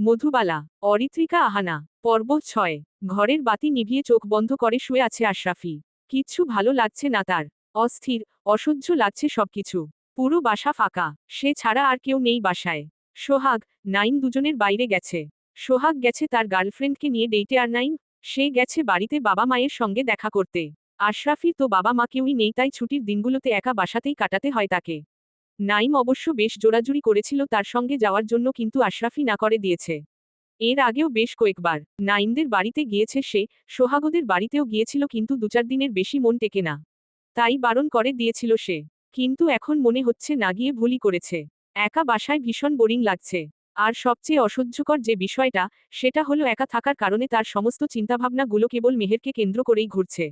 মধুবালা, অরিত্রিকা আহানা। পর্ব 6। ঘরের বাতি নিভিয়ে চোখ বন্ধ করে শুয়ে আছে আশরাফি। কিচ্ছু ভালো লাগছে না তার। অস্থির, অসহ্য লাগছে সবকিছু। পুরো বাসা ফাঁকা, সে ছাড়া আর কেউ নেই বাসায়। সোহাগ, নাইম দুজনের বাইরে গেছে। সোহাগ গেছে তার গার্লফ্রেন্ডকে নিয়ে ডেইটে আর নাইম, সে গেছে বাড়িতে বাবা মায়ের সঙ্গে দেখা করতে। আশরাফির তো বাবা মা কেউই নেই, তাই ছুটির দিনগুলোতে একা বাসাতেই কাটাতে হয় তাকে। নাইম অবশ্য বেশ জোরাজুরি করেছিল তার সঙ্গে যাওয়ার জন্য, কিন্তু আশরাফি না করে দিয়েছে। এর আগেও বেশ কয়েকবার নাইমদের বাড়িতে গিয়েছে সে, সোহাগদের বাড়িতেও গিয়েছিল, কিন্তু 2-4 দিনের বেশি মন টেকে না। তাই বারণ করে দিয়েছিল সে। কিন্তু এখন মনে হচ্ছে না গিয়ে ভুলই করেছে। একা বাসায় ভীষণ বোরিং লাগছে। আর সবচেয়ে অসহ্যকর যে বিষয়টা, সেটা হলো একা থাকার কারণে তার সমস্ত চিন্তাভাবনাগুলো কেবল মেহেরকে কেন্দ্র করেই ঘুরছে।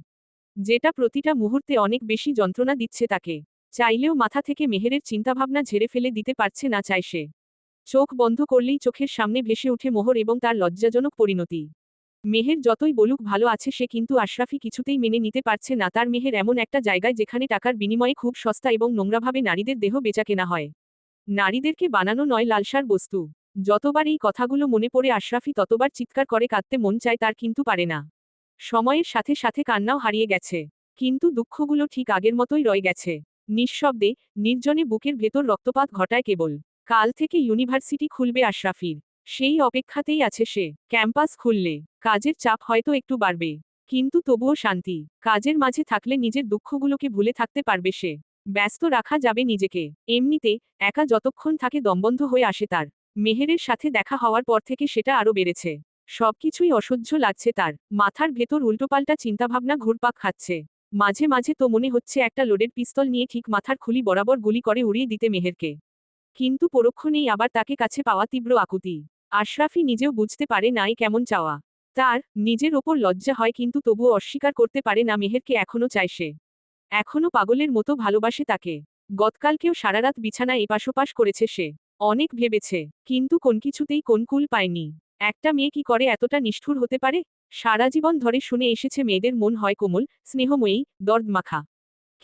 যেটা প্রতিটা মুহূর্তে অনেক বেশি যন্ত্রণা দিচ্ছে তাকে। চাইলেও মাথা থেকে মেহেরের চিন্তাভাবনা ঝেড়ে ফেলে দিতে পারছে না, চায় সে। চোখ বন্ধ করলেই চোখের সামনে ভেসে ওঠে মোহর এবং তার লজ্জাজনক পরিণতি। মেহের যতই বলুক ভালো আছে সে, কিন্তু আশরাফি কিছুতেই মেনে নিতে পারছে না তার মেহের এমন একটা জায়গায় যেখানে টাকার বিনিময়ে খুব সস্তা এবং নোংরাভাবে নারীদের দেহ বেচাকেনা হয়। নারীদেরকে বানানো নয় লালসার বস্তু। যতবার এই কথাগুলো মনে পড়ে আশরাফি ততবার চিৎকার করে কাঁদতে মন চায় তার, কিন্তু পারে না। সময়ের সাথে সাথে কান্নাও হারিয়ে গেছে। কিন্তু দুঃখগুলো ঠিক আগের মতোই রয়ে গেছে। নিঃশব্দে, নির্জনে বুকের ভেতর রক্তপাত ঘটায় কেবল। কাল থেকে ইউনিভার্সিটি খুলবে আশরাফির। সেই অপেক্ষাতেই আছে সে। ক্যাম্পাস খুললে কাজের চাপ হয়তো একটু বাড়বে, কিন্তু তবুও শান্তি। কাজের মাঝে থাকলে নিজের দুঃখগুলোকে ভুলে থাকতে পারবে সে। ব্যস্ত রাখা যাবে নিজেকে। এমনিতে একা যতক্ষণ থাকে দমবন্ধ হয়ে আসে তার। মেহেরের সাথে দেখা হওয়ার পর থেকে সেটা আরও বেড়েছে। সবকিছুই অসহ্য লাগছে তার। মাথার ভেতর উল্টোপাল্টা চিন্তাভাবনা ঘুরপাক খাচ্ছে। মাঝে মাঝে তো মনে হচ্ছে একটা লোডেড পিস্তল নিয়ে ঠিক মাথার খুলি বরাবর গুলি করে উড়িয়ে দিতে মেহেরকে। কিন্তু পরক্ষণেই আবার তাকে কাছে পাওয়া তীব্র আকুতি। আশরাফি নিজেও বুঝতে পারে না এ কেমন চাওয়া। তার নিজের ওপর লজ্জা হয়, কিন্তু তবুও অস্বীকার করতে পারে না মেহেরকে এখনো চায় সে। এখনো পাগলের মতো ভালোবাসে তাকে। গতকালকেও সারারাত বিছানায় এপাশোপাশ করেছে সে। অনেক ভেবেছে, কিন্তু কোন কিছুতেই কোন কুল পায়নি। একটা মেয়ে কি করে এতটা নিষ্ঠুর হতে পারে? সারা জীবন ধরে শুনে এসেছে মেয়েদের মন হয় কোমল, স্নেহময়ী, দর্দমাখা।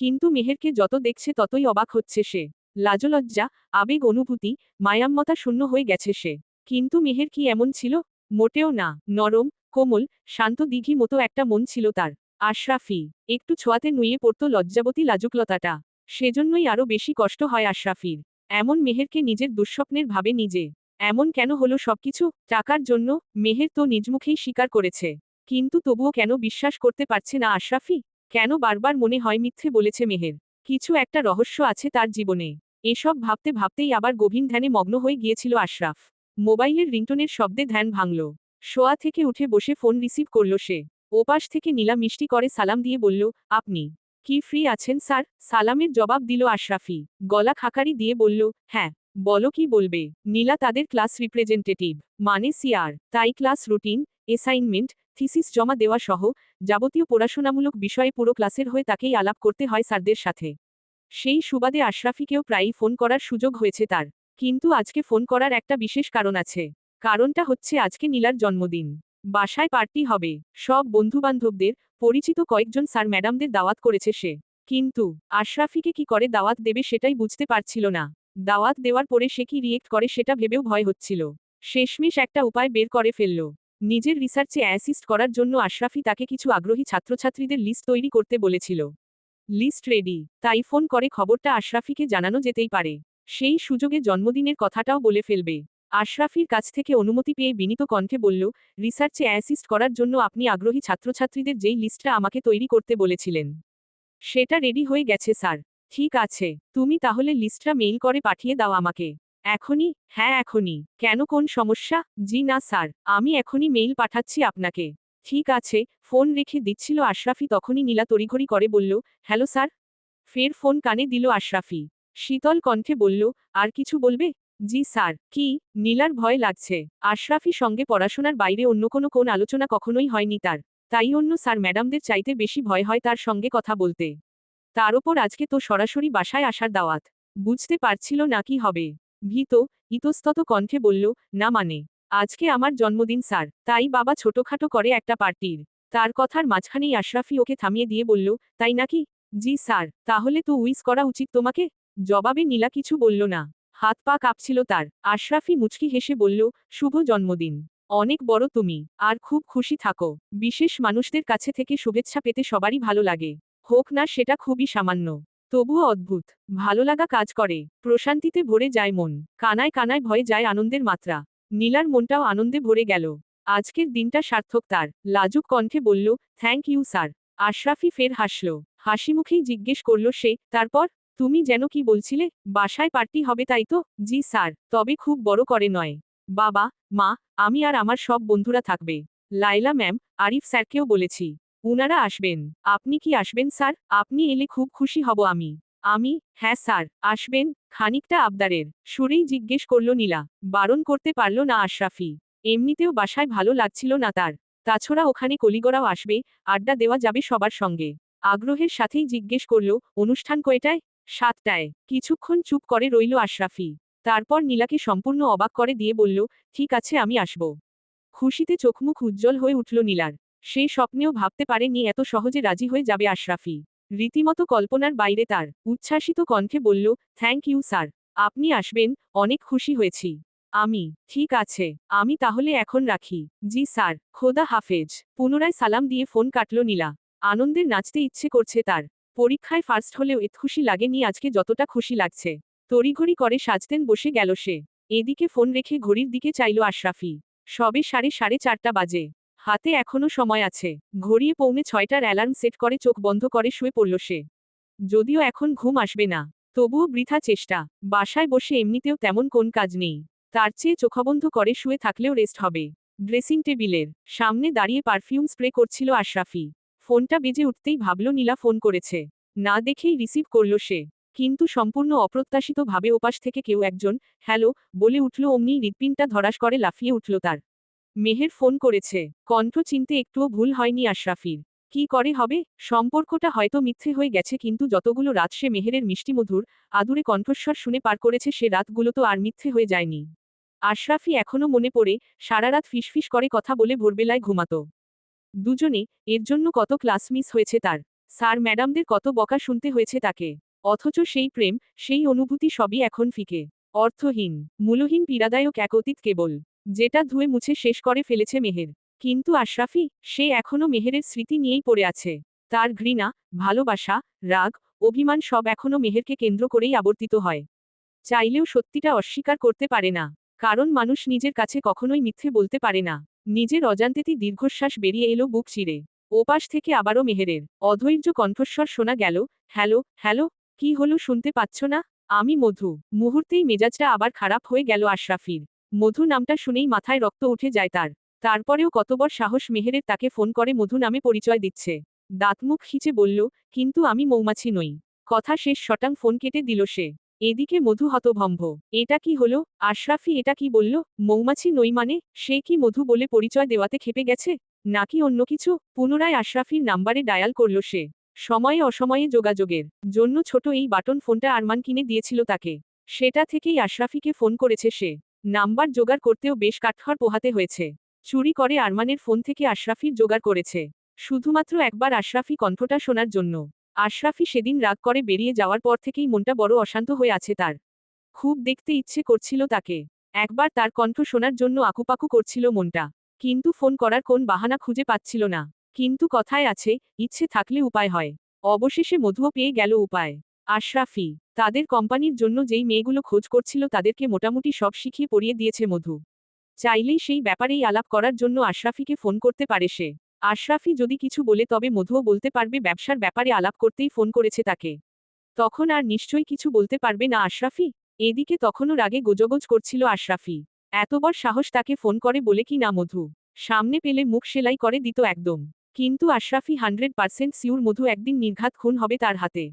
কিন্তু মেহেরকে যত দেখছে ততই অবাক হচ্ছে সে। লাজলজ্জা, আবেগ, অনুভূতি, মায়ামমতা শূন্য হয়ে গেছে সে। কিন্তু মেহের কি এমন ছিল? মোটেও না। নরম, কোমল, শান্ত দিঘি মতো একটা মন ছিল তার। আশরাফি একটু ছোঁয়াতে নুয়ে পড়ত লজ্জাবতী লাজুকলতাটা। সেজন্যই আরো বেশি কষ্ট হয় আশরাফির। এমন মেহেরকে নিজের দুঃস্বপ্নের ভাবে নিজে। এমন কেন হলো সবকিছু? টাকার জন্য? মেহের তো নিজমুখেই স্বীকার করেছে। কিন্তু তবুও কেন বিশ্বাস করতে পারছে না আশরাফি? কেন বারবার মনে হয় মিথ্যে বলেছে মেহের? কিছু একটা রহস্য আছে তার জীবনে। এসব ভাবতে ভাবতেই আবার গভীর ধ্যানে মগ্ন হয়ে গিয়েছিল আশরাফ। মোবাইলের রিংটোনের শব্দে ধ্যান ভাঙল। শোয়া থেকে উঠে বসে ফোন রিসিভ করল সে। ওপাশ থেকে নীলা মিষ্টি করে সালাম দিয়ে বলল, আপনি কি ফ্রি আছেন স্যার? সালামের জবাব দিল আশরাফি। গলা খাকারি দিয়ে বলল, হ্যাঁ। বলো কি বলবে? নীলা তাদের ক্লাস রিপ্রেজেন্টেটিভ, মানে সিআর। তাই ক্লাস রুটিন, অ্যাসাইনমেন্ট, থিসিস জমা দেওয়া সহ যাবতীয় পড়াশোনামূলক বিষয়ে পুরো ক্লাসের হয়ে তাকেই আলাপ করতে হয় স্যারদের সাথে। সেই সুবাদে আশরাফিকেও প্রায়ই ফোন করার সুযোগ হয়েছে তার। কিন্তু আজকে ফোন করার একটা বিশেষ কারণ আছে। কারণটা হচ্ছে আজকে নীলার জন্মদিন। বাসায় পার্টি হবে। সব বন্ধুবান্ধবদের, পরিচিত কয়েকজন স্যার ম্যাডামদের দাওয়াত করেছে সে। কিন্তু আশরাফিকে কি করে দাওয়াত দেবে সেটাই বুঝতে পারছিল না। দাওয়াত দেওয়ার পরে সে কি রিয়েক্ট করে সেটা ভেবেও ভয় হচ্ছিল। শেষমেশ একটা উপায় বের করে ফেলল। নিজের রিসার্চে অ্যাসিস্ট করার জন্য আশরাফি তাকে কিছু আগ্রহী ছাত্রছাত্রীদের লিস্ট তৈরি করতে বলেছিল। লিস্ট রেডি, তাই ফোন করে খবরটা আশরাফিকে জানানো যেতেই পারে। সেই সুযোগে জন্মদিনের কথাটাও বলে ফেলবে। আশরাফির কাছ থেকে অনুমতি পেয়ে বিনীত কণ্ঠে বলল, রিসার্চে অ্যাসিস্ট করার জন্য আপনি আগ্রহী ছাত্রছাত্রীদের যেই লিস্টটা আমাকে তৈরি করতে বলেছিলেন, সেটা রেডি হয়ে গেছে স্যার। ঠিক আছে, তুমি তাহলে লিস্টটা মেইল করে পাঠিয়ে দাও আমাকে। এখনই? হ্যাঁ এখনই। কেন, কোন সমস্যা? জি না স্যার, আমি এখনই মেইল পাঠাচ্ছি আপনাকে। ঠিক আছে। ফোন রেখে দিচ্ছিল আশরাফি, তখনই নীলা তড়িঘড়ি করে বলল, হ্যালো স্যার। ফের ফোন কানে দিল আশরাফি। শীতল কণ্ঠে বলল, আর কিছু বলবে? জি স্যার। কি? নীলার ভয় লাগছে। আশরাফি সঙ্গে পড়াশোনার বাইরে অন্য কোন আলোচনা কখনোই হয়নি তার। তাই অন্য স্যার ম্যাডামদের চাইতে বেশি ভয় হয় তার সঙ্গে কথা বলতে। তার ওপর আজকে তো সরাসরি বাসায় আসার দাওয়াত। বুঝতে পারছিল না কি হবে। ভীত, ইতস্তত কণ্ঠে বলল, না মানে, আজকে আমার জন্মদিন স্যার, তাই বাবা ছোটখাটো করে একটা পার্টির। তার কথার মাঝখানেই আশরাফি ওকে থামিয়ে দিয়ে বলল, তাই নাকি? জি স্যার। তাহলে তো উইস করা উচিত তোমাকে। জবাবে নীলা কিছু বলল না। হাত পা কাঁপছিল তার। আশরাফি মুচকি হেসে বলল, শুভ জন্মদিন। অনেক বড় তুমি, আর খুব খুশি থাকো। বিশেষ মানুষদের কাছে থেকে শুভেচ্ছা পেতে সবারই ভালো লাগে, হোক না সেটা খুবই সামান্য, তবুও অদ্ভুত ভালো লাগা কাজ করে। প্রশান্তিতে ভরে যায় মন, কানায় কানায় ভয়ে যায় আনন্দের মাত্রা। নীলার মনটাও আনন্দে ভরে গেল। আজকের দিনটা সার্থক তার। লাজুক কণ্ঠে বলল, থ্যাংক ইউ স্যার। আশরাফি ফের হাসল। হাসিমুখেই জিজ্ঞেস করল সে, তারপর? তুমি যেন কি বলছিলে, বাসায় পার্টি হবে তাই তো? জি স্যার, তবে খুব বড় করে নয়। বাবা, মা, আমি আর আমার সব বন্ধুরা থাকবে। লায়লা ম্যাম, আরিফ স্যারকেও বলেছি, উনারা আসবেন। আপনি কি আসবেন স্যার? আপনি এলে খুব খুশি হব আমি। আমি, হ্যাঁ স্যার, আসবেন। খানিকটা আবদারের সুরেই জিজ্ঞেস করল নীলা। বারণ করতে পারল না আশরাফি। এমনিতেও বাসায় ভালো লাগছিল না তার। তাছাড়া ওখানে কলিগরাও আসবে, আড্ডা দেওয়া যাবে সবার সঙ্গে। আগ্রহের সাথেই জিজ্ঞেস করল, অনুষ্ঠান কয়টায়? 7টায়। কিছুক্ষণ চুপ করে রইল আশরাফি। তারপর নীলাকে সম্পূর্ণ অবাক করে দিয়ে বলল, ঠিক আছে আমি আসব। খুশিতে চোখমুখ উজ্জ্বল হয়ে উঠল নীলার। সে স্বপ্নেও ভাবতে পারেনি এত সহজে রাজি হয়ে যাবে আশরাফি। রীতিমতো কল্পনার বাইরে তার। উচ্ছ্বাসিত কণ্ঠে বলল, থ্যাংক ইউ স্যার। আপনি আসবেন, অনেক খুশি হয়েছি আমি। ঠিক আছে, আমি তাহলে এখন রাখি। জি স্যার, খোদা হাফেজ। পুনরায় সালাম দিয়ে ফোন কাটল নীলা। আনন্দের নাচতে ইচ্ছে করছে তার। পরীক্ষায় ফার্স্ট হলেও এত খুশি লাগেনি আজকে যতটা খুশি লাগছে। তড়িঘড়ি করে সাজতেন বসে গেল সে। এদিকে ফোন রেখে ঘড়ির দিকে চাইল আশরাফি। সবে 4:30 বাজে। হাতে এখনো সময় আছে। ঘড়িয়ে 5:45টার অ্যালার্ম সেট করে চোখ বন্ধ করে শুয়ে পড়ল সে। যদিও এখন ঘুম আসবে না, তবুও বৃথা চেষ্টা। বাসায় বসে এমনিতেও তেমন কোন কাজ নেই। তার চেয়ে চোখবন্ধ করে শুয়ে থাকলেও রেস্ট হবে। ড্রেসিং টেবিলের সামনে দাঁড়িয়ে পারফিউম স্প্রে করছিল আশরাফি। ফোনটা বেজে উঠতেই ভাবল নীলা ফোন করেছে। না দেখেই রিসিভ করল সে। কিন্তু সম্পূর্ণ অপ্রত্যাশিতভাবে ওপাশ থেকে কেউ একজন হ্যালো বলে উঠল, অমনি হৃৎপিণ্ডটা ধড়াস করে লাফিয়ে উঠল তার। মেহের ফোন করেছে। কণ্ঠ চিনতে একটুও ভুল হয়নি আশরাফির। কি করে হবে? সম্পর্কটা হয়তো মিথ্যে হয়ে গেছে, কিন্তু যতগুলো রাত সে মেহেরের মিষ্টিমধুর আদুরে কণ্ঠস্বর শুনে পার করেছে সে রাতগুলো তো আর মিথ্যে হয়ে যায়নি। আশরাফি এখনো মনে পড়ে, সারারাত ফিসফিস করে কথা বলে ভোরবেলায় ঘুমাতো দুজনে। এর জন্য কত ক্লাস মিস হয়েছে তার। স্যার ম্যাডামদের কত বকা শুনতে হয়েছে তাকে। অথচ সেই প্রেম, সেই অনুভূতি সবই এখন ফিকে, অর্থহীন, মূল্যহীন, পীড়াদায়ক এক অতীত কেবল, যেটা ধুয়ে মুছে শেষ করে ফেলেছে মেহের। কিন্তু আশরাফি, সে এখনো মেহেরের স্মৃতি নিয়েই পড়ে আছে। তার ঘৃণা, ভালোবাসা, রাগ, অভিমান সব এখনো মেহেরকে কেন্দ্র করেই আবর্তিত হয়। চাইলেও সত্যিটা অস্বীকার করতে পারে না। কারণ মানুষ নিজের কাছে কখনোই মিথ্যে বলতে পারে না। নিজের অজান্তেতেই দীর্ঘশ্বাস বেরিয়ে এলো বুক চিরে। ওপাশ থেকে আবারও মেহেরের অধৈর্য কণ্ঠস্বর শোনা গেল, হ্যালো, হ্যালো, কি হলো শুনতে পাচ্ছ না? আমি মধু। মুহূর্তেই মেজাজটা আবার খারাপ হয়ে গেল আশরাফির। মধু নামটা শুনেই মাথায় রক্ত উঠে যায় তার। তারপরেও কতবড় সাহস মেহেরের তাকে ফোন করে মধু নামে পরিচয় দিচ্ছে। দাঁতমুখ খিচে বলল, কিন্তু আমি মৌমাছি নই। কথা শেষ শটাং ফোন কেটে দিল সে। এদিকে মধু হতভম্ব। এটা কি হলো? আশরাফি এটা কি বলল? মৌমাছি নই মানে? সে কি মধু বলে পরিচয় দেওয়াতে খেপে গেছে, নাকি অন্য কিছু? পুনরায় আশরাফির নাম্বারে ডায়াল করল সে। সময়ে অসময়ে যোগাযোগের জন্য ছোট এই বাটন ফোনটা আরমান কিনে দিয়েছিল তাকে। সেটা থেকেই আশরাফিকে ফোন করেছে সে। নাম্বার জোগাড় করতেও বেশ কাঠখড় পোহাতে হয়েছে। চুরি করে আরমানের ফোন থেকে আশরাফির জোগাড় করেছে, শুধুমাত্র একবার আশরাফি কণ্ঠটা শোনার জন্য। আশরাফি সেদিন রাগ করে বেরিয়ে যাওয়ার পর থেকেই মনটা বড় অশান্ত হয়ে আছে তার। খুব দেখতে ইচ্ছে করছিল তাকে। একবার তার কণ্ঠ শোনার জন্য আকুপাকু করছিল মনটা। কিন্তু ফোন করার কোন বাহানা খুঁজে পাচ্ছিল না। কিন্তু কথায় আছে, ইচ্ছে থাকলে উপায় হয়। অবশেষে মধুও পেয়ে গেল উপায়। আশরাফি, তাদের কোম্পানির জন্য যেই মেয়েগুলো খোঁজ করছিল তাদেরকে মোটামুটি সব শিখিয়ে পড়িয়ে দিয়েছে মধু। চাইলেই সেই ব্যাপারেই আলাপ করার জন্য আশরাফিকে ফোন করতে পারে সে। আশরাফি যদি কিছু বলে তবে মধুও বলতে পারবে ব্যবসার ব্যাপারে আলাপ করতেই ফোন করেছে তাকে। তখন আর নিশ্চয়ই কিছু বলতে পারবে না আশরাফি। এদিকে তখনও রাগে গোজগোজ করছিল আশরাফি। এতবার সাহস তাকে ফোন করে বলে কি না মধু। সামনে পেলে মুখ সেলাই করে দিত একদম। কিন্তু আশরাফি 100% সিউর মধু একদিন নির্ঘাত খুন হবে তার হাতে।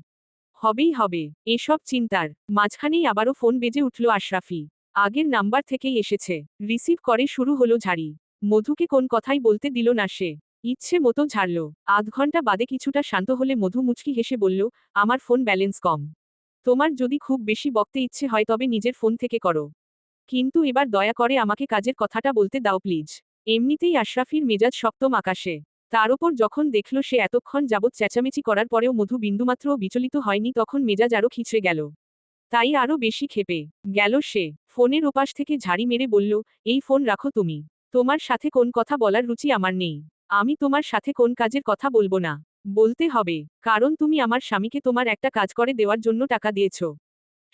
হবেই হবে। এসব চিন্তার মাঝখানেই আবারও ফোন বেজে উঠল আশরাফি। আগের নাম্বার থেকেই এসেছে। রিসিভ করে শুরু হলো ঝাড়ি। মধুকে কোন কথাই বলতে দিল না সে। ইচ্ছে মতো ঝাড়ল। আধ ঘন্টা বাদে কিছুটা শান্ত হলে মধু মুচকি হেসে বলল, আমার ফোন ব্যালেন্স কম। তোমার যদি খুব বেশি বকতে ইচ্ছে হয় তবে নিজের ফোন থেকে করো। কিন্তু এবার দয়া করে আমাকে কাজের কথাটা বলতে দাও প্লিজ। এমনিতেই আশরাফির মেজাজ সপ্তম আকাশে। তার ওপর যখন দেখল সে এতক্ষণ যাবৎ চেঁচামেচি করার পরেও মধু বিন্দুমাত্রও বিচলিত হয়নি তখন মেজাজ আরও খিচড়ে গেল। তাই আরো বেশি ক্ষেপে গেল সে। ফোনের ওপাশ থেকে ঝাড়ি মেরে বলল, এই ফোন রাখো তুমি। তোমার সাথে কোন কথা বলার রুচি আমার নেই। আমি তোমার সাথে কোন কাজের কথা বলবো না। বলতে হবে, কারণ তুমি আমার স্বামীকে তোমার একটা কাজ করে দেওয়ার জন্য টাকা দিয়েছ।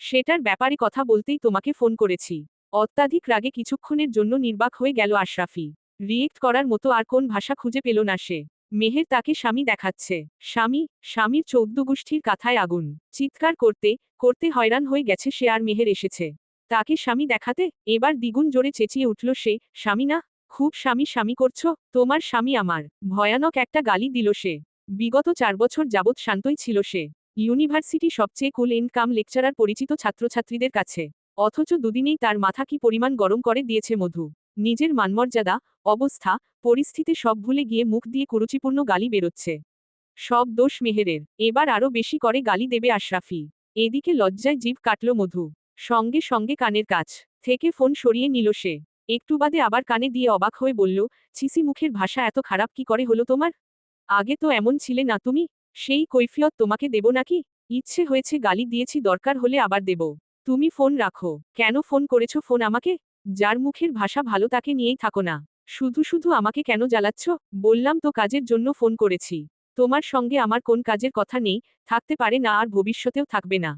সেটার ব্যাপারে কথা বলতেই তোমাকে ফোন করেছি। অত্যাধিক রাগে কিছুক্ষণের জন্য নির্বাক হয়ে গেল আশরাফি। রিয়েক্ট করার মতো আর কোন ভাষা খুঁজে পেল না সে। মেহের তাকে স্বামী দেখাচ্ছে। স্বামী, স্বামীর 14 গোষ্ঠীর কাথায় আগুন। চিৎকার করতে করতে হয়রান হয়ে গেছে সে আর মেহের এসেছে তাকে স্বামী দেখাতে। এবার দ্বিগুণ জোরে চেঁচিয়ে উঠল সে, স্বামী না, খুব স্বামী স্বামী করছো, তোমার স্বামী আমার। ভয়ানক একটা গালি দিল সে। বিগত 4 বছর যাবৎ শান্তই ছিল সে। ইউনিভার্সিটি সবচেয়ে কুল এন্ড কাম লেকচারার পরিচিত ছাত্রছাত্রীদের কাছে। অথচ দুদিনেই তার মাথা কি পরিমাণ গরম করে দিয়েছে মধু। নিজের মানমর্যাদা, অবস্থা, পরিস্থিতি সব ভুলে গিয়ে মুখ দিয়ে কুরুচিপূর্ণ গালি বেরোচ্ছে। সব দোষ মেহেরের। এবার আরো বেশি করে গালি দেবে আশরাফি। এদিকে লজ্জায় জিভ কাটল মধু। সঙ্গে সঙ্গে কানের কাছ থেকে ফোন সরিয়ে নিল সে। একটু বাদে আবার কানে দিয়ে অবাক হয়ে বলল, ছিসি, মুখের ভাষা এত খারাপ কি করে হলো তোমার? আগে তো এমন ছিলে না তুমি। সেই কৈফিয়ত তোমাকে দেব নাকি? ইচ্ছে হয়েছে গালি দিয়েছি, দরকার হলে আবার দেব। তুমি ফোন রাখো। কেন ফোন করেছো ফোন আমাকে? যার মুখের ভাষা ভালো তাকে নিয়েই থাকো না। শুধু শুধু আমাকে কেন জ্বালাচ্ছ? বললাম তো কাজের জন্য ফোন করেছি। তোমার সঙ্গে আমার কোন কাজের কথা নেই, থাকতে পারে না আর ভবিষ্যতেও থাকবে না।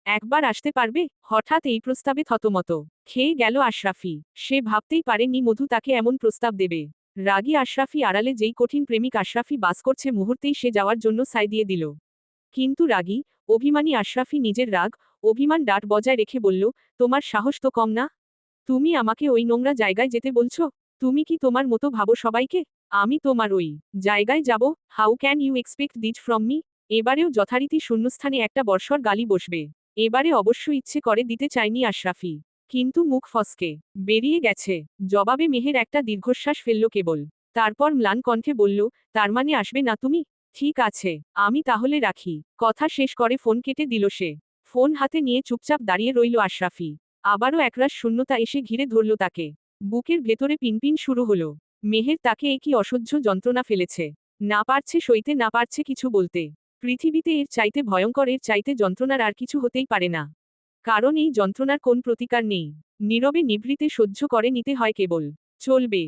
একবার আসতে পারবে? হঠাৎ এই প্রস্তাবে থতমত খেয়ে গেল আশরাফি। সে ভাবতেই পারেনি মধু তাকে এমন প্রস্তাব দেবে। রাগী আশরাফি আড়ালে যেই কঠিন প্রেমিক আশরাফি বাস করছে মুহূর্তেই সে যাওয়ার জন্য সায় দিয়ে দিল। কিন্তু রাগী, অভিমানী আশরাফি নিজের রাগ, অভিমান ডাট বজায় রেখে বলল, তোমার সাহস তো কম না? তুমি আমাকে ওই নোংরা জায়গায় যেতে বলছো? তুমি কি তোমার মতো ভাবো সবাইকে? আমি তোমার ওই জায়গায় যাব? How can you expect this from me? এবারেও যথারীতি শূন্যস্থানে একটা বর্ষর গালি বসবে। এবারে অবশ্য ইচ্ছে করে দিতে চায়নি আশরাফি। কিন্তু মুখ ফসকে বেরিয়ে গেছে। জবাবে মেহের একটা দীর্ঘশ্বাস ফেলল কেবল। তারপর ম্লান কণ্ঠে বলল, তার মানে আসবে না তুমি? ঠিক আছে, আমি তাহলে রাখি। কথা শেষ করে ফোন কেটে দিল সে। ফোন হাতে নিয়ে চুপচাপ দাঁড়িয়ে রইল আশরাফি। আবারও একরাশ শূন্যতা এসে ঘিরে ধরল তাকে। বুকের ভেতরে পিনপিন শুরু হলো। মেহের তাকে এ কি অসহ্য যন্ত্রণা ফেলেছে। না পারছে সইতে, না পারছে কিছু বলতে। পৃথিবীতে এর চাইতে ভয়ঙ্কর, এর চাইতে যন্ত্রণার আর কিছু হতেই পারে না। কারণ এই যন্ত্রণার কোন প্রতিকার নেই। নীরবে নিভৃতে সহ্য করে নিতে হয় কেবল। চলবে।